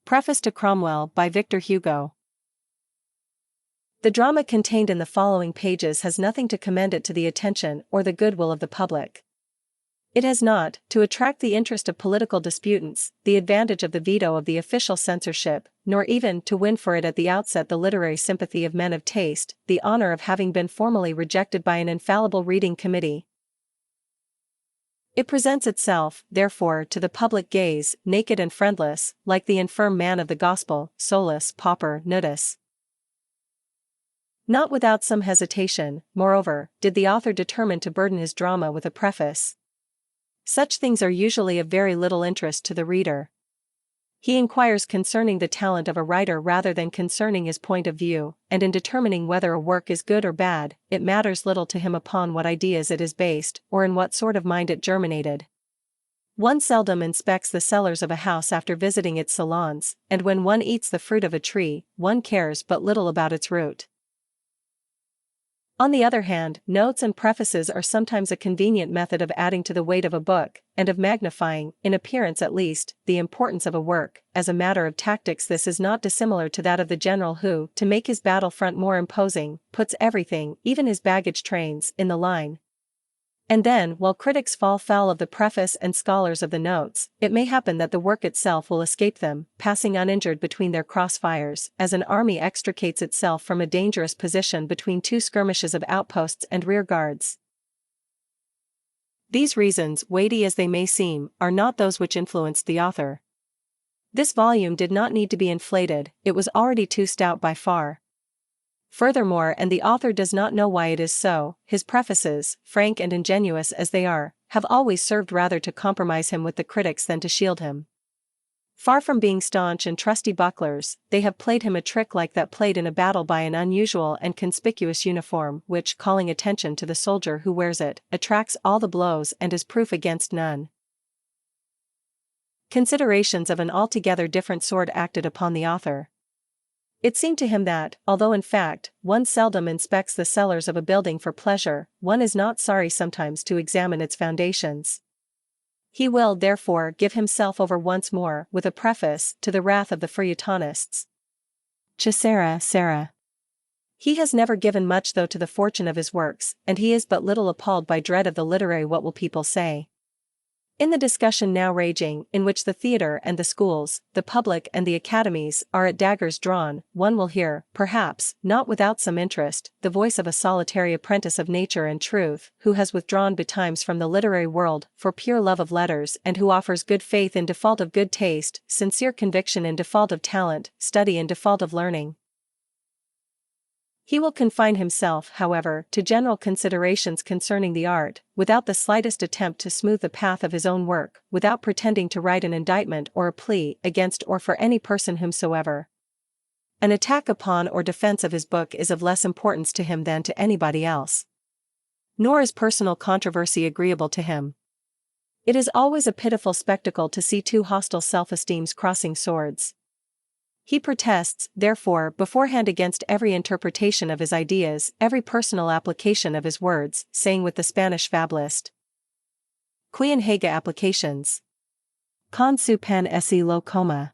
Preface to Cromwell by Victor Hugo. The drama contained in the following pages has nothing to commend it to the attention or the goodwill of the public. It has not, to attract the interest of political disputants, the advantage of the veto of the official censorship, nor even to win for it at the outset the literary sympathy of men of taste, the honor of having been formally rejected by an infallible reading committee. It presents itself, therefore, to the public gaze, naked and friendless, like the infirm man of the gospel, solus pauper nudus. Not without some hesitation, moreover, did the author determine to burden his drama with a preface. Such things are usually of very little interest to the reader. He inquires concerning the talent of a writer rather than concerning his point of view, and in determining whether a work is good or bad, it matters little to him upon what ideas it is based, or in what sort of mind it germinated. One seldom inspects the cellars of a house after visiting its salons, and when one eats the fruit of a tree, one cares but little about its root. On the other hand, notes and prefaces are sometimes a convenient method of adding to the weight of a book, and of magnifying, in appearance at least, the importance of a work. As a matter of tactics, this is not dissimilar to that of the general who, to make his battle front more imposing, puts everything, even his baggage trains, in the line. And then, while critics fall foul of the preface and scholars of the notes, it may happen that the work itself will escape them, passing uninjured between their crossfires, as an army extricates itself from a dangerous position between two skirmishes of outposts and rear guards. These reasons, weighty as they may seem, are not those which influenced the author. This volume did not need to be inflated, it was already too stout by far. Furthermore, and the author does not know why it is so, his prefaces, frank and ingenuous as they are, have always served rather to compromise him with the critics than to shield him. Far from being staunch and trusty bucklers, they have played him a trick like that played in a battle by an unusual and conspicuous uniform which, calling attention to the soldier who wears it, attracts all the blows and is proof against none. Considerations of an altogether different sort acted upon the author. It seemed to him that, although in fact, one seldom inspects the cellars of a building for pleasure, one is not sorry sometimes to examine its foundations. He will, therefore, give himself over once more, with a preface, to the wrath of the feuilletonists. Cesare Sarah. He has never given much though to the fortune of his works, and he is but little appalled by dread of the literary what will people say. In the discussion now raging, in which the theatre and the schools, the public and the academies, are at daggers drawn, one will hear, perhaps, not without some interest, the voice of a solitary apprentice of nature and truth, who has withdrawn betimes from the literary world, for pure love of letters, and who offers good faith in default of good taste, sincere conviction in default of talent, study in default of learning. He will confine himself, however, to general considerations concerning the art, without the slightest attempt to smooth the path of his own work, without pretending to write an indictment or a plea against or for any person whomsoever. An attack upon or defense of his book is of less importance to him than to anybody else. Nor is personal controversy agreeable to him. It is always a pitiful spectacle to see two hostile self-esteems crossing swords. He protests, therefore, beforehand against every interpretation of his ideas, every personal application of his words, saying with the Spanish fabulist, Quien haga applications con su pen esse lo coma.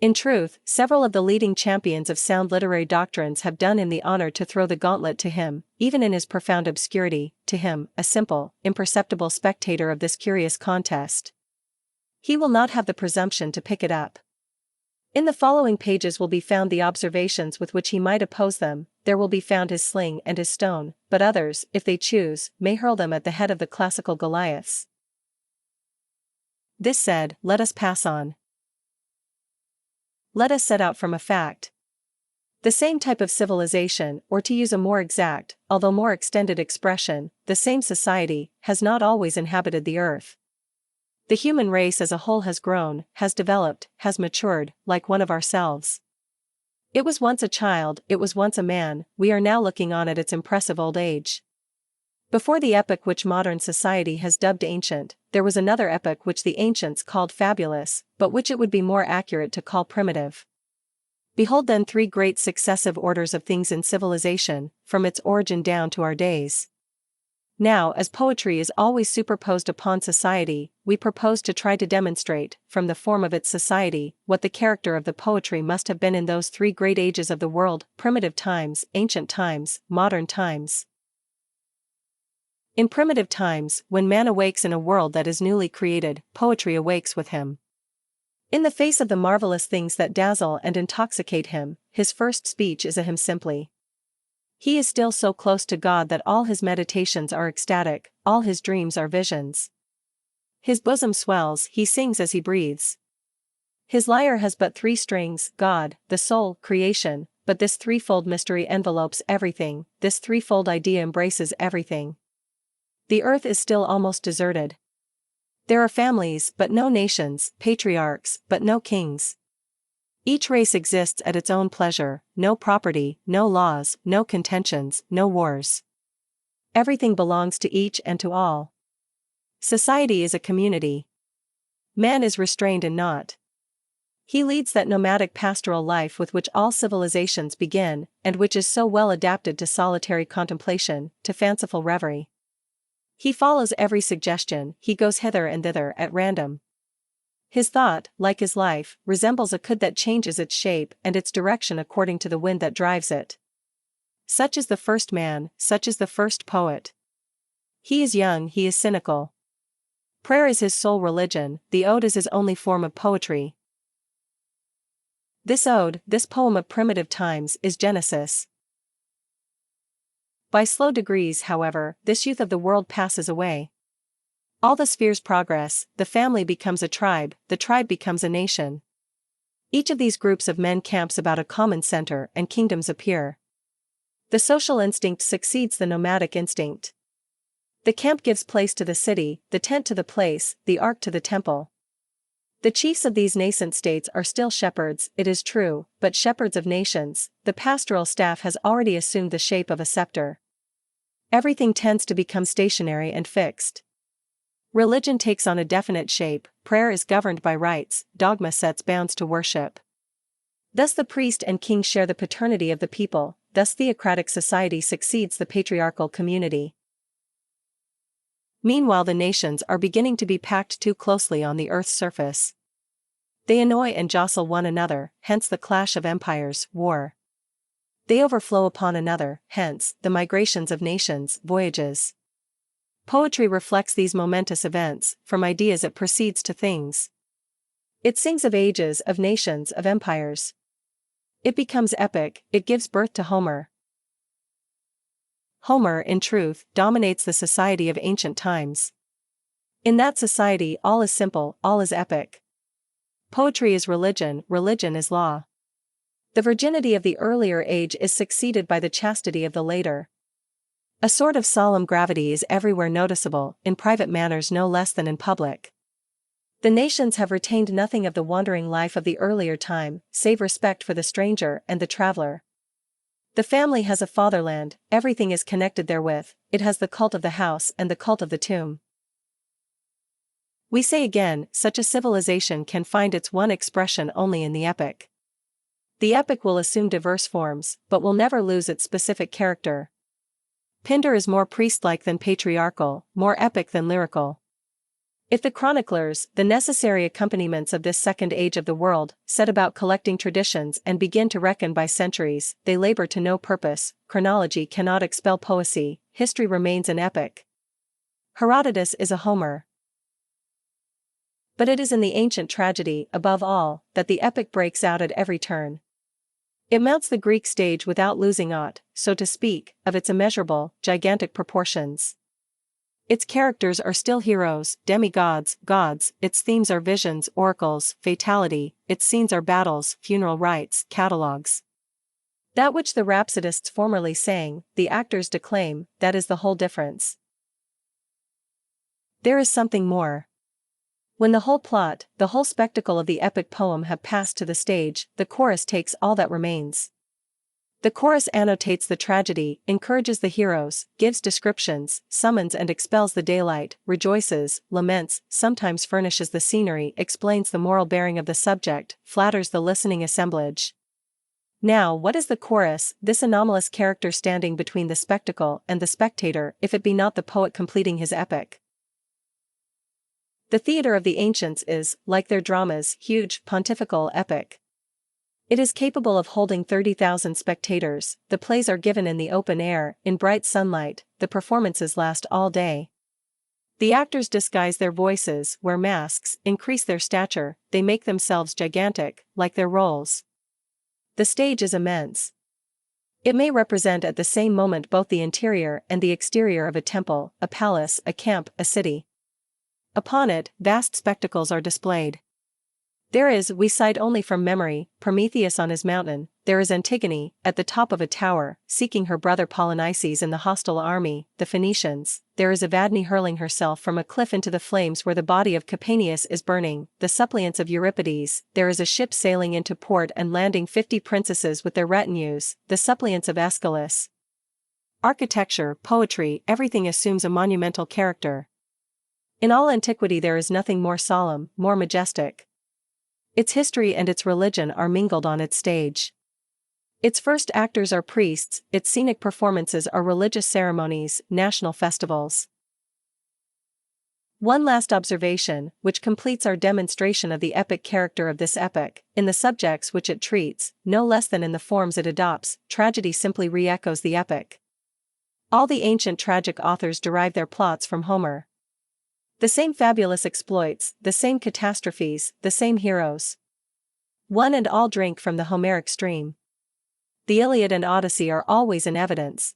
In truth, several of the leading champions of sound literary doctrines have done him the honor to throw the gauntlet to him, even in his profound obscurity, to him, a simple, imperceptible spectator of this curious contest. He will not have the presumption to pick it up. In the following pages will be found the observations with which he might oppose them, there will be found his sling and his stone, but others, if they choose, may hurl them at the head of the classical Goliaths. This said, let us pass on. Let us set out from a fact. The same type of civilization, or to use a more exact, although more extended expression, the same society, has not always inhabited the earth. The human race as a whole has grown, has developed, has matured, like one of ourselves. It was once a child, it was once a man, we are now looking on at its impressive old age. Before the epoch which modern society has dubbed ancient, there was another epoch which the ancients called fabulous, but which it would be more accurate to call primitive. Behold then three great successive orders of things in civilization, from its origin down to our days. Now, as poetry is always superposed upon society, we propose to try to demonstrate, from the form of its society, what the character of the poetry must have been in those three great ages of the world: primitive times, ancient times, modern times. In primitive times, when man awakes in a world that is newly created, poetry awakes with him. In the face of the marvelous things that dazzle and intoxicate him, his first speech is a hymn simply. He is still so close to God that all his meditations are ecstatic, all his dreams are visions. His bosom swells, he sings as he breathes. His lyre has but three strings: God, the soul, creation, but this threefold mystery envelopes everything, this threefold idea embraces everything. The earth is still almost deserted. There are families, but no nations, patriarchs, but no kings. Each race exists at its own pleasure, no property, no laws, no contentions, no wars. Everything belongs to each and to all. Society is a community. Man is restrained in naught. He leads that nomadic pastoral life with which all civilizations begin, and which is so well adapted to solitary contemplation, to fanciful reverie. He follows every suggestion, he goes hither and thither at random. His thought, like his life, resembles a could that changes its shape and its direction according to the wind that drives it. Such is the first man, such is the first poet. He is young, he is cynical. Prayer is his sole religion, the ode is his only form of poetry. This ode, this poem of primitive times, is Genesis. By slow degrees, however, this youth of the world passes away. All the spheres progress, the family becomes a tribe, the tribe becomes a nation. Each of these groups of men camps about a common center and kingdoms appear. The social instinct succeeds the nomadic instinct. The camp gives place to the city, the tent to the place, the ark to the temple. The chiefs of these nascent states are still shepherds, it is true, but shepherds of nations. The pastoral staff has already assumed the shape of a scepter. Everything tends to become stationary and fixed. Religion takes on a definite shape, prayer is governed by rites, dogma sets bounds to worship. Thus the priest and king share the paternity of the people, thus theocratic society succeeds the patriarchal community. Meanwhile the nations are beginning to be packed too closely on the earth's surface. They annoy and jostle one another, hence the clash of empires, war. They overflow upon another, hence the migrations of nations, voyages. Poetry reflects these momentous events, from ideas it proceeds to things. It sings of ages, of nations, of empires. It becomes epic, it gives birth to Homer. Homer, in truth, dominates the society of ancient times. In that society all is simple, all is epic. Poetry is religion, religion is law. The virginity of the earlier age is succeeded by the chastity of the later. A sort of solemn gravity is everywhere noticeable, in private manners no less than in public. The nations have retained nothing of the wandering life of the earlier time, save respect for the stranger and the traveler. The family has a fatherland, everything is connected therewith, it has the cult of the house and the cult of the tomb. We say again, such a civilization can find its one expression only in the epic. The epic will assume diverse forms, but will never lose its specific character. Pindar is more priest-like than patriarchal, more epic than lyrical. If the chroniclers, the necessary accompaniments of this second age of the world, set about collecting traditions and begin to reckon by centuries, they labor to no purpose. Chronology cannot expel poesy, history remains an epic. Herodotus is a Homer. But it is in the ancient tragedy, above all, that the epic breaks out at every turn. It mounts the Greek stage without losing aught, so to speak, of its immeasurable, gigantic proportions. Its characters are still heroes, demigods, gods, its themes are visions, oracles, fatality, its scenes are battles, funeral rites, catalogues. That which the rhapsodists formerly sang, the actors declaim, that is the whole difference. There is something more. When the whole plot, the whole spectacle of the epic poem have passed to the stage, the chorus takes all that remains. The chorus annotates the tragedy, encourages the heroes, gives descriptions, summons and expels the daylight, rejoices, laments, sometimes furnishes the scenery, explains the moral bearing of the subject, flatters the listening assemblage. Now, what is the chorus, this anomalous character standing between the spectacle and the spectator, if it be not the poet completing his epic? The theatre of the ancients is, like their dramas, huge, pontifical, epic. It is capable of holding 30,000 spectators, the plays are given in the open air, in bright sunlight, the performances last all day. The actors disguise their voices, wear masks, increase their stature, they make themselves gigantic, like their roles. The stage is immense. It may represent at the same moment both the interior and the exterior of a temple, a palace, a camp, a city. Upon it, vast spectacles are displayed. There is, we cite only from memory, Prometheus on his mountain, there is Antigone, at the top of a tower, seeking her brother Polynices in the hostile army, the Phoenicians, there is Evadne hurling herself from a cliff into the flames where the body of Capaneus is burning, the suppliants of Euripides, there is a ship sailing into port and landing 50 princesses with their retinues, the suppliants of Aeschylus. Architecture, poetry, everything assumes a monumental character. In all antiquity there is nothing more solemn, more majestic. Its history and its religion are mingled on its stage. Its first actors are priests, its scenic performances are religious ceremonies, national festivals. One last observation, which completes our demonstration of the epic character of this epic, in the subjects which it treats, no less than in the forms it adopts, tragedy simply re-echoes the epic. All the ancient tragic authors derive their plots from Homer. The same fabulous exploits, the same catastrophes, the same heroes. One and all drink from the Homeric stream. The Iliad and Odyssey are always in evidence.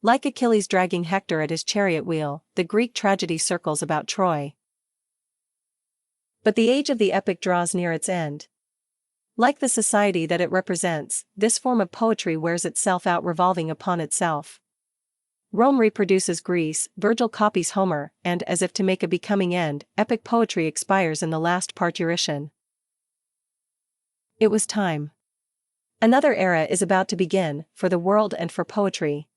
Like Achilles dragging Hector at his chariot wheel, the Greek tragedy circles about Troy. But the age of the epic draws near its end. Like the society that it represents, this form of poetry wears itself out revolving upon itself. Rome reproduces Greece, Virgil copies Homer, and, as if to make a becoming end, epic poetry expires in the last parturition. It was time. Another era is about to begin, for the world and for poetry.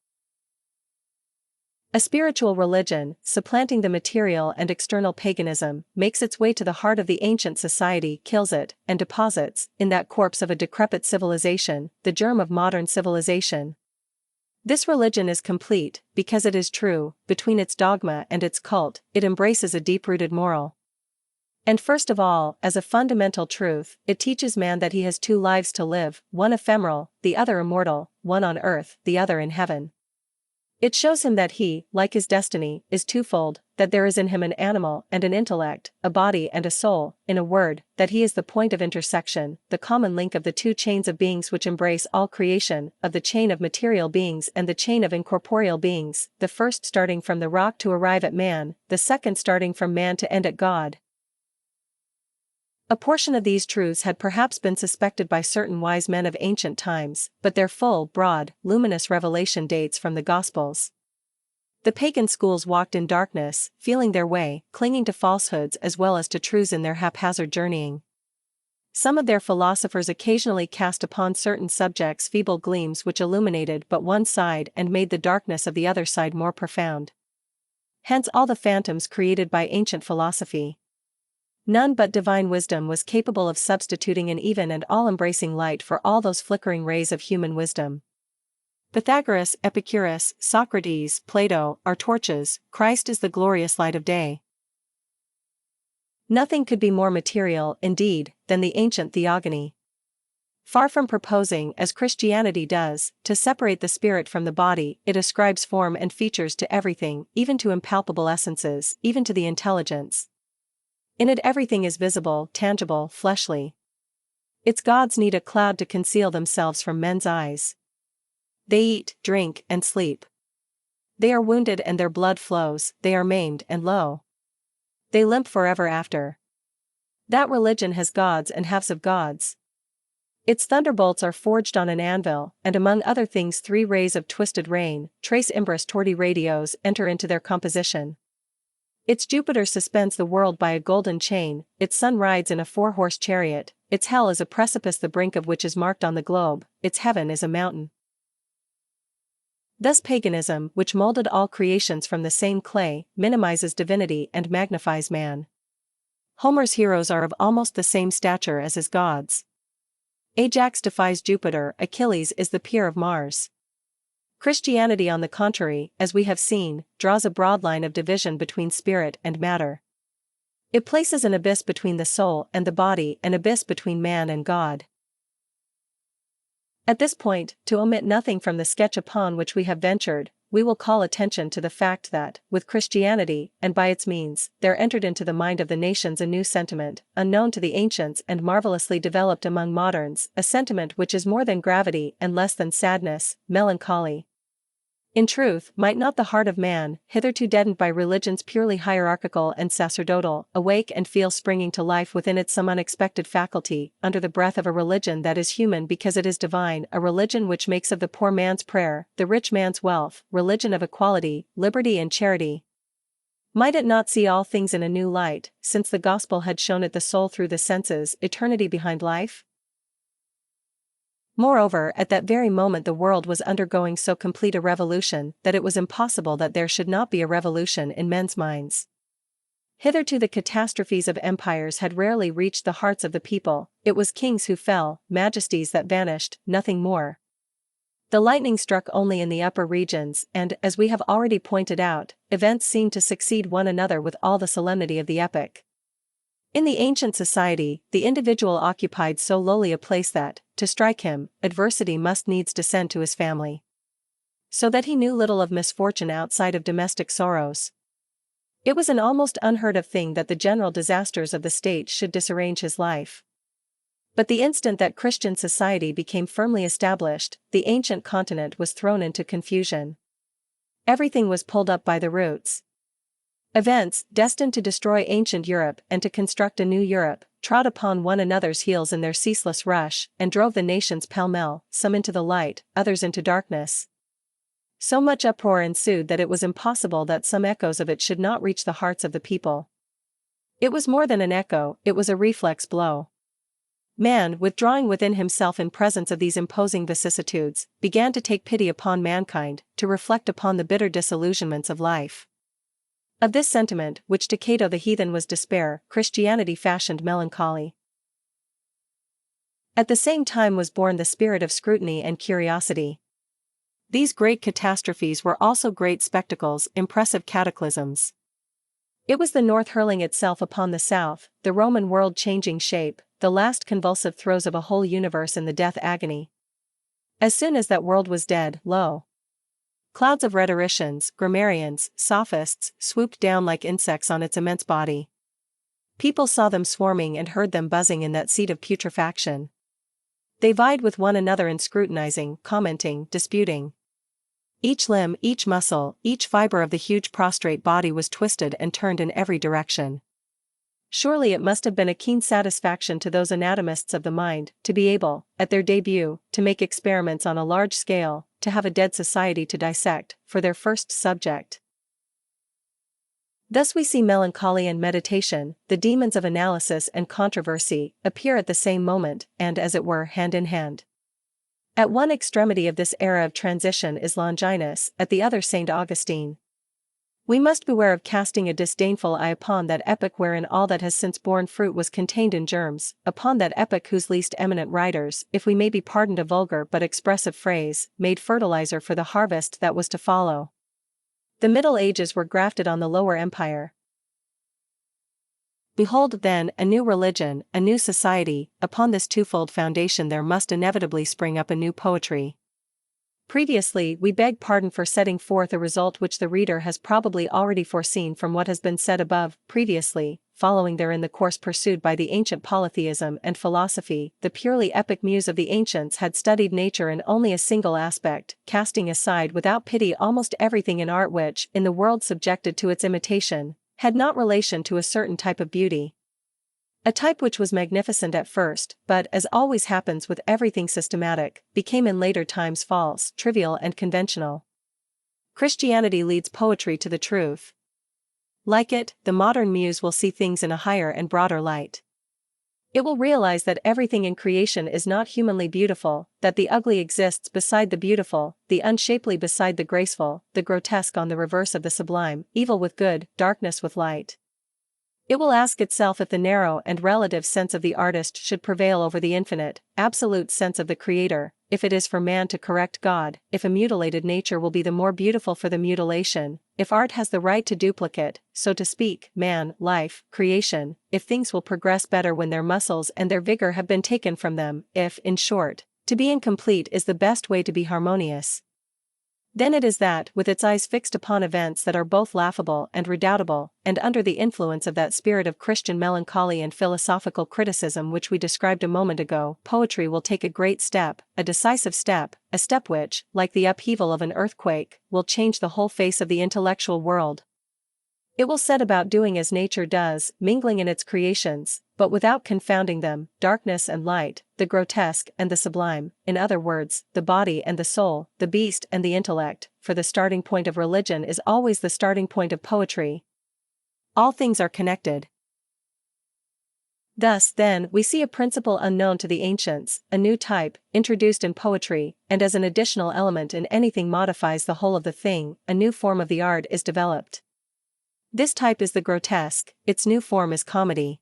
A spiritual religion, supplanting the material and external paganism, makes its way to the heart of the ancient society, kills it, and deposits, in that corpse of a decrepit civilization, the germ of modern civilization. This religion is complete, because it is true, between its dogma and its cult, it embraces a deep-rooted moral. And first of all, as a fundamental truth, it teaches man that he has two lives to live, one ephemeral, the other immortal, one on earth, the other in heaven. It shows him that he, like his destiny, is twofold, that there is in him an animal and an intellect, a body and a soul, in a word, that he is the point of intersection, the common link of the two chains of beings which embrace all creation, of the chain of material beings and the chain of incorporeal beings, the first starting from the rock to arrive at man, the second starting from man to end at God. A portion of these truths had perhaps been suspected by certain wise men of ancient times, but their full, broad, luminous revelation dates from the Gospels. The pagan schools walked in darkness, feeling their way, clinging to falsehoods as well as to truths in their haphazard journeying. Some of their philosophers occasionally cast upon certain subjects feeble gleams which illuminated but one side and made the darkness of the other side more profound. Hence all the phantoms created by ancient philosophy. None but divine wisdom was capable of substituting an even and all-embracing light for all those flickering rays of human wisdom. Pythagoras, Epicurus, Socrates, Plato, are torches, Christ is the glorious light of day. Nothing could be more material, indeed, than the ancient theogony. Far from proposing, as Christianity does, to separate the spirit from the body, it ascribes form and features to everything, even to impalpable essences, even to the intelligence. In it everything is visible, tangible, fleshly. Its gods need a cloud to conceal themselves from men's eyes. They eat, drink, and sleep. They are wounded and their blood flows, they are maimed and lo! They limp forever after. That religion has gods and halves of gods. Its thunderbolts are forged on an anvil, and among other things 3 rays of twisted rain, tres imbras torti radios, enter into their composition. Its Jupiter suspends the world by a golden chain, its sun rides in a 4-horse chariot, its hell is a precipice the brink of which is marked on the globe, its heaven is a mountain. Thus paganism, which molded all creations from the same clay, minimizes divinity and magnifies man. Homer's heroes are of almost the same stature as his gods. Ajax defies Jupiter, Achilles is the peer of Mars. Christianity, on the contrary, as we have seen, draws a broad line of division between spirit and matter. It places an abyss between the soul and the body, an abyss between man and God. At this point, to omit nothing from the sketch upon which we have ventured, we will call attention to the fact that, with Christianity, and by its means, there entered into the mind of the nations a new sentiment, unknown to the ancients and marvelously developed among moderns, a sentiment which is more than gravity and less than sadness, melancholy. In truth, might not the heart of man, hitherto deadened by religions purely hierarchical and sacerdotal, awake and feel springing to life within it some unexpected faculty, under the breath of a religion that is human because it is divine, a religion which makes of the poor man's prayer, the rich man's wealth, religion of equality, liberty and charity? Might it not see all things in a new light, since the gospel had shown it the soul through the senses, eternity behind life? Moreover, at that very moment the world was undergoing so complete a revolution that it was impossible that there should not be a revolution in men's minds. Hitherto the catastrophes of empires had rarely reached the hearts of the people, it was kings who fell, majesties that vanished, nothing more. The lightning struck only in the upper regions and, as we have already pointed out, events seemed to succeed one another with all the solemnity of the epoch. In the ancient society, the individual occupied so lowly a place that, to strike him, adversity must needs descend to his family. So that he knew little of misfortune outside of domestic sorrows. It was an almost unheard of thing that the general disasters of the state should disarrange his life. But the instant that Christian society became firmly established, the ancient continent was thrown into confusion. Everything was pulled up by the roots. Events, destined to destroy ancient Europe and to construct a new Europe, trod upon one another's heels in their ceaseless rush, and drove the nations pell-mell, some into the light, others into darkness. So much uproar ensued that it was impossible that some echoes of it should not reach the hearts of the people. It was more than an echo, it was a reflex blow. Man, withdrawing within himself in presence of these imposing vicissitudes, began to take pity upon mankind, to reflect upon the bitter disillusionments of life. Of this sentiment, which to Cato the heathen was despair, Christianity fashioned melancholy. At the same time was born the spirit of scrutiny and curiosity. These great catastrophes were also great spectacles, impressive cataclysms. It was the north hurling itself upon the south, the Roman world changing shape, the last convulsive throes of a whole universe in the death agony. As soon as that world was dead, lo! Clouds of rhetoricians, grammarians, sophists, swooped down like insects on its immense body. People saw them swarming and heard them buzzing in that seat of putrefaction. They vied with one another in scrutinizing, commenting, disputing. Each limb, each muscle, each fiber of the huge prostrate body was twisted and turned in every direction. Surely it must have been a keen satisfaction to those anatomists of the mind, to be able, at their debut, to make experiments on a large scale, to have a dead society to dissect, for their first subject. Thus we see melancholy and meditation, the demons of analysis and controversy, appear at the same moment, and as it were, hand in hand. At one extremity of this era of transition is Longinus, at the other St. Augustine. We must beware of casting a disdainful eye upon that epoch wherein all that has since borne fruit was contained in germs, upon that epoch whose least eminent writers, if we may be pardoned a vulgar but expressive phrase, made fertilizer for the harvest that was to follow. The Middle Ages were grafted on the Lower Empire. Behold then, a new religion, a new society, upon this twofold foundation there must inevitably spring up a new poetry. Previously, we beg pardon for setting forth a result which the reader has probably already foreseen from what has been said above. Previously, following therein the course pursued by the ancient polytheism and philosophy, the purely epic muse of the ancients had studied nature in only a single aspect, casting aside without pity almost everything in art which, in the world subjected to its imitation, had not relation to a certain type of beauty. A type which was magnificent at first, but, as always happens with everything systematic, became in later times false, trivial and conventional. Christianity leads poetry to the truth. Like it, the modern muse will see things in a higher and broader light. It will realize that everything in creation is not humanly beautiful, that the ugly exists beside the beautiful, the unshapely beside the graceful, the grotesque on the reverse of the sublime, evil with good, darkness with light. It will ask itself if the narrow and relative sense of the artist should prevail over the infinite, absolute sense of the creator, if it is for man to correct God, if a mutilated nature will be the more beautiful for the mutilation, if art has the right to duplicate, so to speak, man, life, creation, if things will progress better when their muscles and their vigor have been taken from them, if, in short, to be incomplete is the best way to be harmonious. Then it is that, with its eyes fixed upon events that are both laughable and redoubtable, and under the influence of that spirit of Christian melancholy and philosophical criticism which we described a moment ago, poetry will take a great step, a decisive step, a step which, like the upheaval of an earthquake, will change the whole face of the intellectual world. It will set about doing as nature does, mingling in its creations, but without confounding them, darkness and light, the grotesque and the sublime, in other words, the body and the soul, the beast and the intellect, for the starting point of religion is always the starting point of poetry. All things are connected. Thus, then, we see a principle unknown to the ancients, a new type, introduced in poetry, and as an additional element in anything modifies the whole of the thing, a new form of the art is developed. This type is the grotesque, its new form is comedy.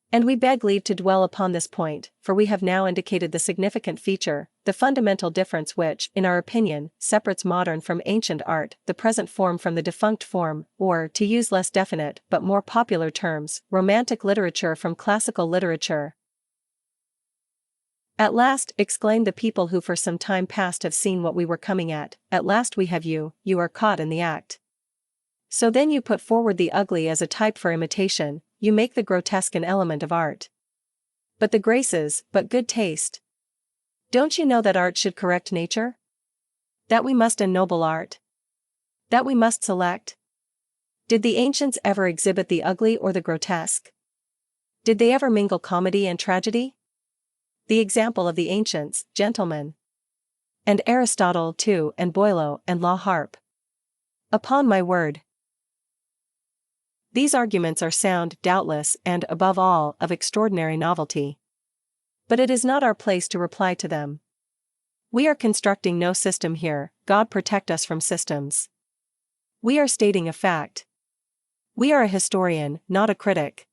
And we beg leave to dwell upon this point, for we have now indicated the significant feature, the fundamental difference which, in our opinion, separates modern from ancient art, the present form from the defunct form, or, to use less definite but more popular terms, romantic literature from classical literature. At last, exclaimed the people who for some time past have seen what we were coming at last we have you are caught in the act. So then you put forward the ugly as a type for imitation, you make the grotesque an element of art. But the graces, but good taste. Don't you know that art should correct nature? That we must ennoble art? That we must select? Did the ancients ever exhibit the ugly or the grotesque? Did they ever mingle comedy and tragedy? The example of the ancients, gentlemen. And Aristotle too, and Boileau and La Harpe. Upon my word. These arguments are sound, doubtless, and, above all, of extraordinary novelty. But it is not our place to reply to them. We are constructing no system here, God protect us from systems. We are stating a fact. We are a historian, not a critic.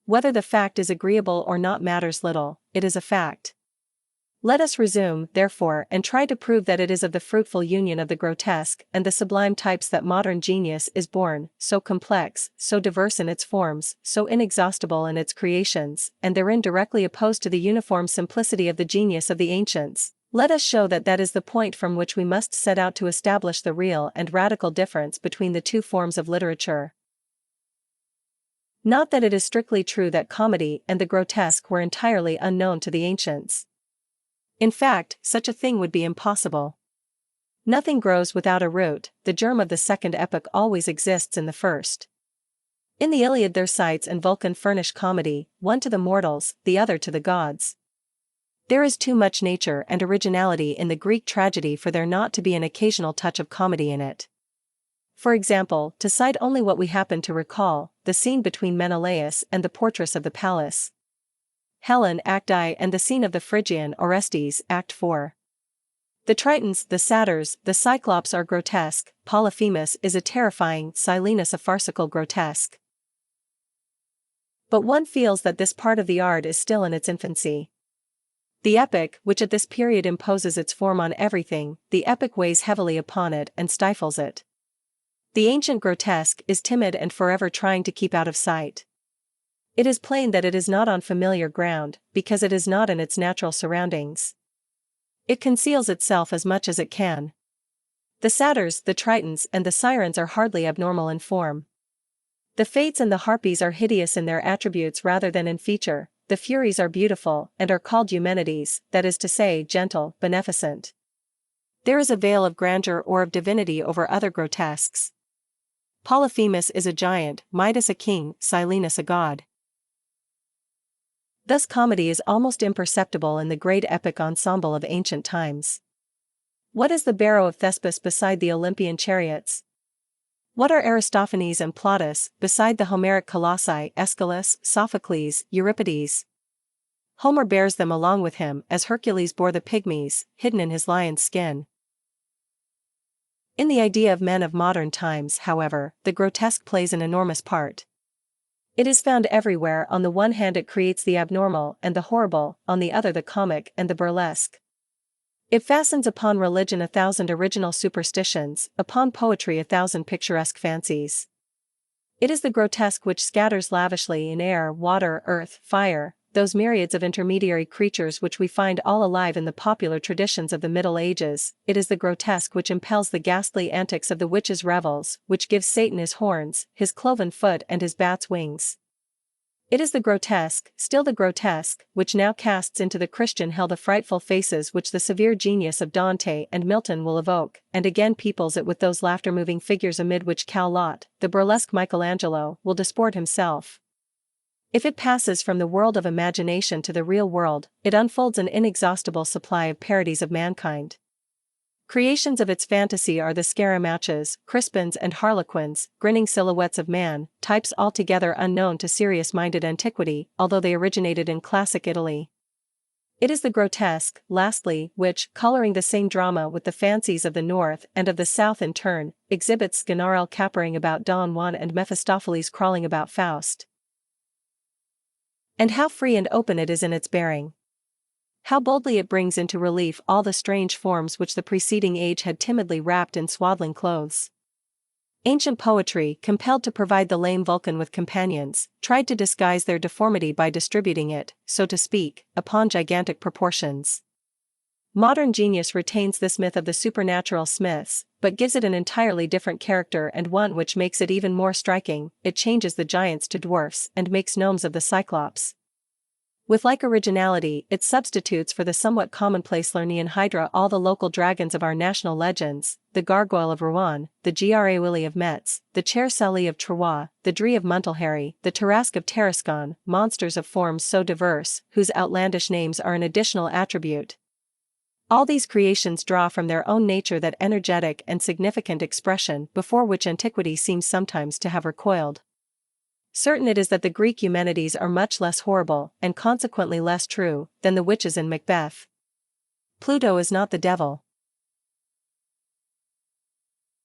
Whether the fact is agreeable or not matters little, it is a fact. Let us resume, therefore, and try to prove that it is of the fruitful union of the grotesque and the sublime types that modern genius is born, so complex, so diverse in its forms, so inexhaustible in its creations, and therein directly opposed to the uniform simplicity of the genius of the ancients. Let us show that that is the point from which we must set out to establish the real and radical difference between the two forms of literature. Not that it is strictly true that comedy and the grotesque were entirely unknown to the ancients. In fact, such a thing would be impossible. Nothing grows without a root, the germ of the second epoch always exists in the first. In the Iliad their Cites and Vulcan furnish comedy, one to the mortals, the other to the gods. There is too much nature and originality in the Greek tragedy for there not to be an occasional touch of comedy in it. For example, to cite only what we happen to recall, the scene between Menelaus and the portress of the palace. Helen, Act I, and the scene of the Phrygian Orestes, Act IV. The Tritons, the Satyrs, the Cyclops are grotesque, Polyphemus is a terrifying, Silenus a farcical grotesque. But one feels that this part of the art is still in its infancy. The epic, which at this period imposes its form on everything, the epic weighs heavily upon it and stifles it. The ancient grotesque is timid and forever trying to keep out of sight. It is plain that it is not on familiar ground, because it is not in its natural surroundings. It conceals itself as much as it can. The satyrs, the tritons, and the sirens are hardly abnormal in form. The fates and the harpies are hideous in their attributes rather than in feature, the furies are beautiful, and are called Eumenides, that is to say, gentle, beneficent. There is a veil of grandeur or of divinity over other grotesques. Polyphemus is a giant, Midas a king, Silenus a god. Thus comedy is almost imperceptible in the great epic ensemble of ancient times. What is the barrow of Thespis beside the Olympian chariots? What are Aristophanes and Plautus beside the Homeric colossi, Aeschylus, Sophocles, Euripides? Homer bears them along with him as Hercules bore the pygmies, hidden in his lion's skin. In the idea of men of modern times, however, the grotesque plays an enormous part. It is found everywhere. On the one hand it creates the abnormal and the horrible, on the other the comic and the burlesque. It fastens upon religion 1,000 original superstitions, upon poetry 1,000 picturesque fancies. It is the grotesque which scatters lavishly in air, water, earth, fire, those myriads of intermediary creatures which we find all alive in the popular traditions of the Middle Ages. It is the grotesque which impels the ghastly antics of the witches' revels, which gives Satan his horns, his cloven foot and his bat's wings. It is the grotesque, still the grotesque, which now casts into the Christian hell the frightful faces which the severe genius of Dante and Milton will evoke, and again peoples it with those laughter-moving figures amid which Lot, the burlesque Michelangelo, will disport himself. If it passes from the world of imagination to the real world, it unfolds an inexhaustible supply of parodies of mankind. Creations of its fantasy are the scaramouches, crispins and harlequins, grinning silhouettes of man, types altogether unknown to serious-minded antiquity, although they originated in classic Italy. It is the grotesque, lastly, which, coloring the same drama with the fancies of the North and of the South in turn, exhibits Sganarelle capering about Don Juan and Mephistopheles crawling about Faust. And how free and open it is in its bearing! How boldly it brings into relief all the strange forms which the preceding age had timidly wrapped in swaddling clothes. Ancient poetry, compelled to provide the lame Vulcan with companions, tried to disguise their deformity by distributing it, so to speak, upon gigantic proportions. Modern genius retains this myth of the supernatural smiths, but gives it an entirely different character and one which makes it even more striking. It changes the giants to dwarfs and makes gnomes of the Cyclops. With like originality, it substitutes for the somewhat commonplace Lernean Hydra all the local dragons of our national legends, the Gargoyle of Rouen, the Graouilli of Metz, the Cher-Sali of Troyes, the Dree of Montelhary, the Tarasque of Tarascon, monsters of forms so diverse, whose outlandish names are an additional attribute. All these creations draw from their own nature that energetic and significant expression before which antiquity seems sometimes to have recoiled. Certain it is that the Greek Eumenides are much less horrible, and consequently less true, than the witches in Macbeth. Pluto is not the devil.